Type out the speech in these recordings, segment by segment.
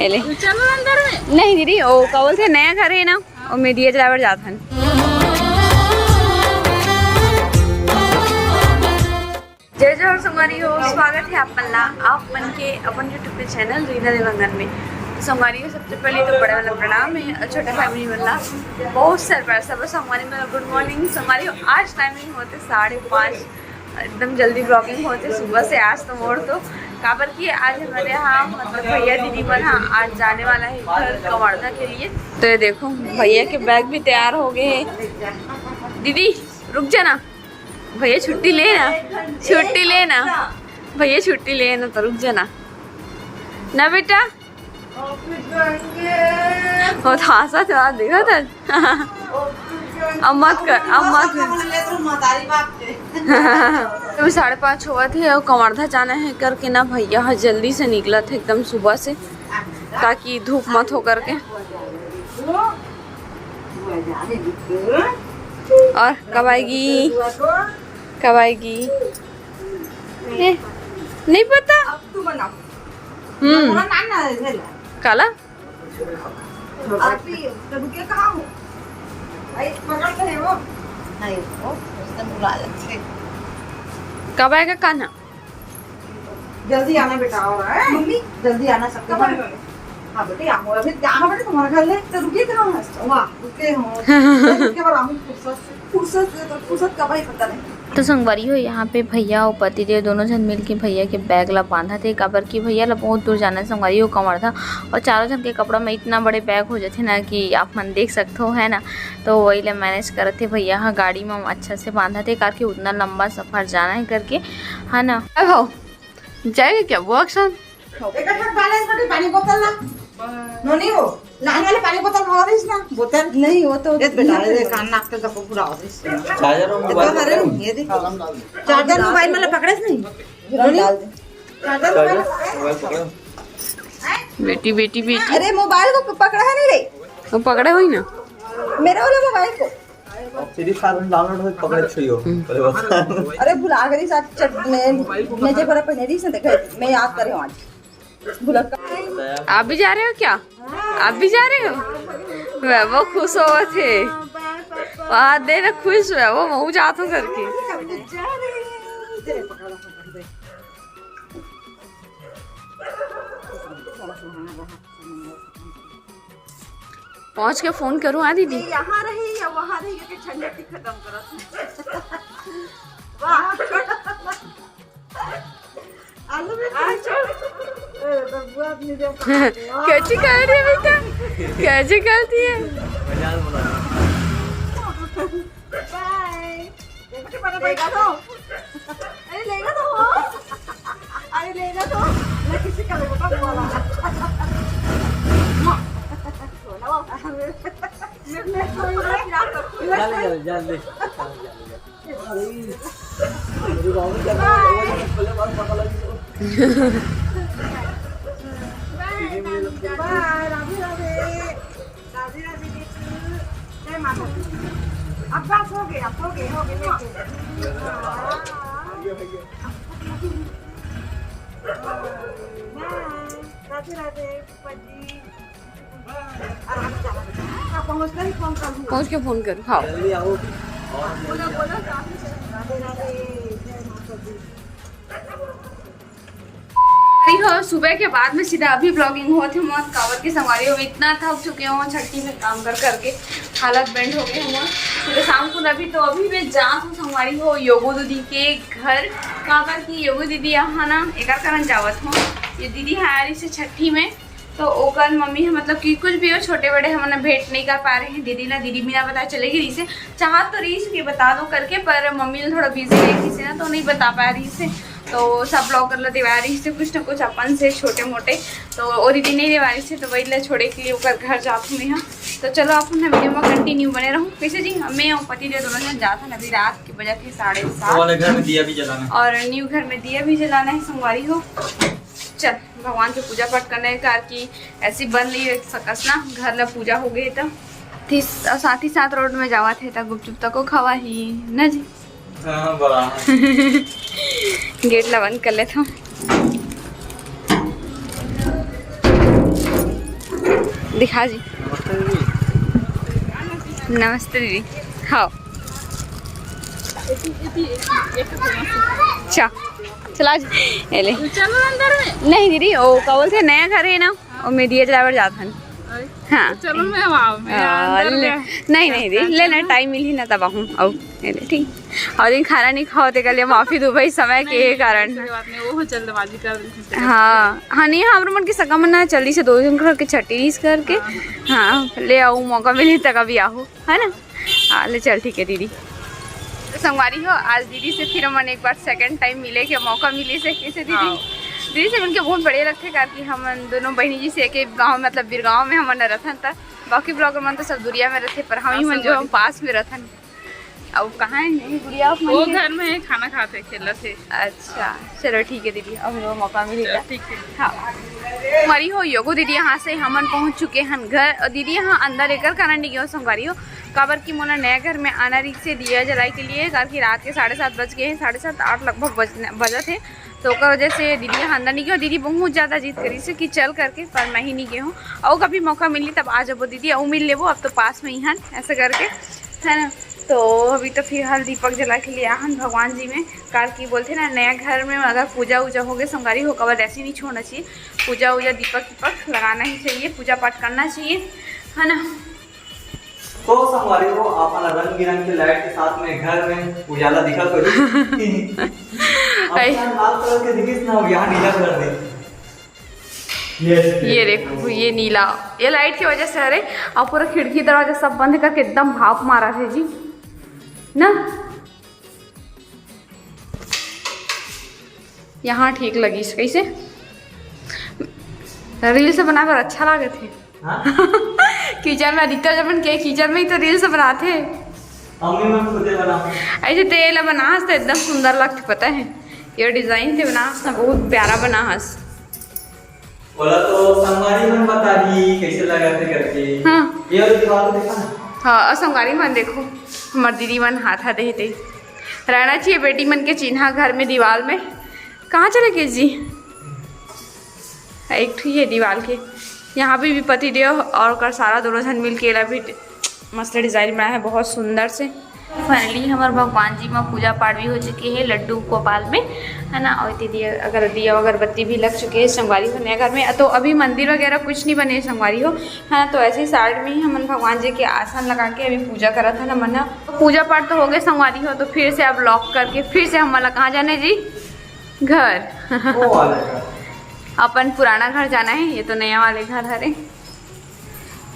ले चलो अंदर में। नहीं दीदी ओ कौल थे नया घर है ना और मीडिया ड्राइवर जाता है। जय जय और संगवारी हो, स्वागत है आप मन के अपन यूट्यूब पे चैनल रीना देवंगन में। तो संगवारी हो सबसे पहले तो बड़ा वाला प्रणाम है और छोटा फैमिली वाला बहुत सारा सब संगवारी में गुड मॉर्निंग। संगवारी हो आज टाइमिंग होते 5:30, एकदम जल्दी ब्लॉगिंग होते सुबह से। आज तो मोड़ तो काबर की आज हमारे यहाँ मतलब भैया दीदी पर हाँ आज जाने वाला है घर कवर्धा के लिए। तो ये देखो भैया के बैग भी तैयार हो गए हैं। दीदी रुक जाना, भैया छुट्टी लेना भैया छुट्टी लेना तो रुक जाना ना बेटा। वो हासा था देखा था। अब मत कर। तो 5:30 हुआ थे और कवर्धा जाना है करके ना भैया जल्दी से निकला था एकदम सुबह से ताकि धूप मत हो करके। और कब आएगी नहीं पता। काला कब आएगा कान्हा? जल्दी आना बेटा। और मम्मी जल्दी आना सबका। हाँ बेटे अभी आना बेटे तुम्हारे घर ले तो रुके कहाँ वहाँ रुके हो फुर्सत कब ही पता नहीं। तो संगवारी हो यहाँ पे भैया और पतिदेव दोनों जन मिल के भैया के बैग ला बांधा थे काबर की भैया ला बहुत दूर जाना है संगवारी हो कवर्धा। और चारों जन के कपड़ा में इतना बड़े बैग हो जाते ना कि आप मन देख सकते हो है ना। तो वही ला मैनेज करे थे भैया हाँ गाड़ी में अच्छा से बांधा थे करके उतना लंबा सफ़र जाना है करके है ना। जाएगा क्या वो अक्सर पानी बोतल नो नहीं हो लाने वाले पानी बोतल हो रही ना बोतल नहीं हो तो कान नाक तक पूरा हो रही चार्जर मोबाइल मतलब पकड़े नहीं बेटी अरे मोबाइल को पकड़ा है नहीं रे वो पकड़े हुई ना मेरा वाला मोबाइल को डाउनलोड पकड़े छियो। अरे भुला गई साथ मेजे पर पहने रही से देखा मैं याद करे आज भुला। आप भी जा रहे हो क्या? आप भी जा रहे हो? वो खुश हो थे वहाँ दे ना खुश हुआ वो मऊ जाता करके। पहुँच के फोन करूँ आ दीदी यहाँ रही या वहाँ रही कि झंझट खत्म करो। कैसी कर रही है बेटा कैसी करती है? लेगा तो मैं किसी का अब्बास हो गए राधे पहुँच के फोन करूँ। हाँ हो सुबह के बाद में सीधा अभी ब्लॉगिंग हुआ थे मौत कावत की संगवारी हो इतना थक चुके हो छठी में काम करके हालत बेंड हो गए हुआ फिर शाम को अभी तो अभी मैं जात हूँ संगवारी हो योगो दीदी के घर काबर की योगो दीदी यहाँ ना एक कारण जावत हूँ ये दीदी है रही से छठी में। तो ओकर मम्मी है मतलब कि कुछ भी हो छोटे बड़े हम ना भेंट नहीं कर पा रहे हैं। दीदी बिना बताए चलेगी रही से चाहत तो रही कि बता दो करके पर मम्मी ने थोड़ा बिजी रही से ना तो नहीं बता पा रही से। तो सब ब्लॉगर ला दिवा रही से कुछ ना कुछ अपन से छोटे मोटे तो और दीदी नहीं दिवा रही से तो वही ला छोड़े के लिए ओकर घर जात हूँ यहाँ। तो चलो अपन वीडियो में कंटिन्यू बने रहूँ। कैसे जी मैं और पति देव दोनों जन जाता है अभी रात के बजे थे 7:30 और न्यू घर में दिया भी जलाना है संगवारी हो। चल भगवान की पूजा पाठ करने कार की ऐसी बन ली सकस ना घर ला पूजा हो गई तो साथ ही साथ रोड में जावा थे तक गुपचुप तक को खवा ही ना जी। गेट ला बंद कर लेता हूँ। दिखा जी। नमस्ते दीदी। नमस्ते दीदी। हाँ अच्छा चला जी ले चलो अंदर में। नहीं दीदी वो क्या बोलते हैं, नया घर है ना और मीडिया ड्राइवर जाता है। हाँ चलो मैं वहाँ नहीं नहीं दीदी लेना टाइम मिली ना तब आऊँ और ले ठीक। और दिन खाना नहीं खाओ तो कल माफ़ी दो भाई समय के कारण। वो जल्दबाजी कर। हाँ हाँ नहीं हाँ मन की सका मना जल्दी से 2 दिन करके छठी करके हाँ ले आओ मौका मिले तक अभी आओ है ना। हाँ ले चल ठीक है दीदी। तो संगवारी हो आज दीदी से फिर हमने एक बार सेकंड टाइम मिले के मौका मिले से कैसे दीदी दीदी से उनके बहुत बड़े लगते कारण हम दोनों बहनी जी से एक गाँव मतलब बिरगाँव में हमारा रथन था। बाकी ब्लॉगर मन तो सब दुनिया में रहते पर हम ही मन जो हम पास में रथन। अब कहाँ है नहीं गुड़िया वो घर में खाना खाते खेल थे। अच्छा चलो ठीक है दीदी अब हमें मौका मिलेगा। ठीक है। हाँ हमारी हो योगो दीदी यहाँ से हमन पहुँच चुके हैं घर और दीदी यहाँ अंदर एकर कारण नहीं गया संगवारी हो काबर की मोला नया घर में आना रिक से दिया जलाई के लिए कारण की रात के 7:30 बज गए हैं 7:30 8 लगभग बजा थे तो उसका वजह से दीदी यहाँ अंदर नहीं गया। दीदी बहुत ज़्यादा जिद करी से कि चल करके पर मैं ही नहीं गई हूँ और कभी मौका मिली तब आ जाबो दीदी और मिल लेबो अब तो पास में ही हैं ऐसा करके है ना। तो अभी तो फिलहाल दीपक जला के लिए आहन भगवान जी में कार की बोलते ना नया घर में अगर पूजा वूजा हो गए संगारी हो कबर ऐसे नहीं छोड़ना चाहिए। पूजा वूजा दीपक लगाना ही चाहिए पूजा पाठ करना चाहिए है ना। तो संगवारी हो अपन रंग बिरंग के लाइट के साथ में घर में उजाला दिखा करो। अपन लाल कलर के दिखिस ना यहाँ नीला कलर दे। ये देखो ये नीला ये लाइट की वजह से अरे और पूरा खिड़की दरवाजा सब बंद करके एकदम भाप मारा थे जी ना। यहाँ ठीक लगी कैसे रील से बनाकर अच्छा लगे थे। किचन में अधिकतर जब के किचन में ही तो रील से बनाते ऐसे तेल बना तो एकदम सुंदर लगते पता है। ये डिजाइन थे बना बहुत प्यारा बना हंस बोला तो संगवारी मन बता दी कैसे लगा थे करके। हाँ ये वाली दीवार देखा हाँ और संगवारी मन देखो हमार दीदी मन हाथा दे रहना चाहिए बेटी मन के चिन्हा घर में दीवार में। कहाँ चले गए जी एक ठू ये दीवार के यहाँ भी पति देव और कर सारा दोनों जन मिल के भी मस्त डिज़ाइन बनाया है बहुत सुंदर से। फाइनली हमारे भगवान जी में पूजा पाठ भी हो चुकी है लड्डू गोपाल में है ना। और दीदी अगर दिया अगरबत्ती भी लग चुके हैं संगवारी हो नया घर में। तो अभी मंदिर वगैरह कुछ नहीं बने संगवारी हो है ना। तो ऐसे ही साइड में ही हम भगवान जी के आसन लगा के अभी पूजा करा था ना मना। पूजा पाठ तो हो गए संगवारी हो तो फिर से अब लॉक करके फिर से हम वाला कहाँ जाने जी घर अपन पुराना घर जाना है। ये तो नया वाले घर हरे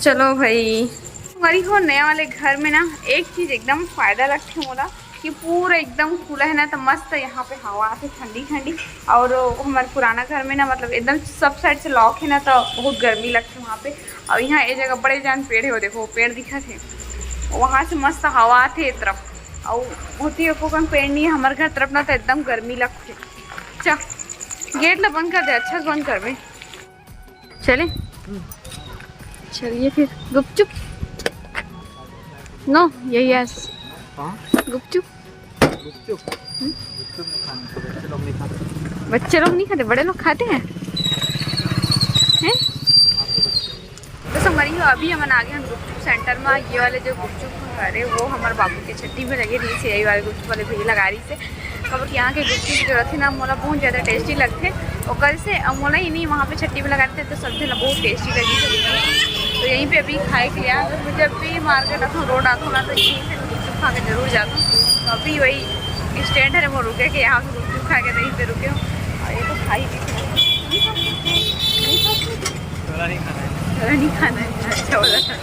चलो भाई हमारी हो नया वाले घर में ना एक चीज़ एकदम फ़ायदा लगती है मोला कि पूरा एकदम खुला है ना तो मस्त यहाँ पे हवा आती ठंडी ठंडी। और हमारे पुराना घर में ना मतलब एकदम सब साइड से लॉक है ना तो बहुत गर्मी लगती है वहाँ पे। और यहाँ एक जगह बड़े जान पेड़ है वो देखो पेड़ दिखा थे वहाँ से मस्त हवा आती है तरफ और होती है कोई पेड़ नहीं है हमारे घर तरफ ना तो एकदम गर्मी लगती है। अच्छा गेट ला बंद कर दे अच्छा से बंद कर दे चले चलिए फिर गुपचुप नो यही है गुपचुप बच्चे लोग नहीं खाते बड़े लोग खाते हैं तो हमारी अभी हम आ गए हैं गुपचुप सेंटर में। ये वाले जो गुपचुप अरे वो हमारे बाबू के छट्टी में लगे रही से यही वाले गुपचुप वाले भैया लगा रही से कब यहाँ के गुपचुप जो रहते ना मोला बहुत ज़्यादा टेस्टी लगते और कल से मोला ही नहीं वहाँ पे छट्टी में लगा रहे थे तो समझे ना बहुत टेस्टी लगी थी। तो यहीं पे अभी खाए के लिया तो जब भी मार्केट आता हूँ रोड आता हूँ ना तो यहीं से गुपचुप खा के जरूर जाता हूँ। तो अभी वही स्टैंड है वो रुके कि यहाँ से गुपचुप खा के यहीं पे रुके हूँ और ये तो खाई भी नहीं खाना है अच्छा बोला था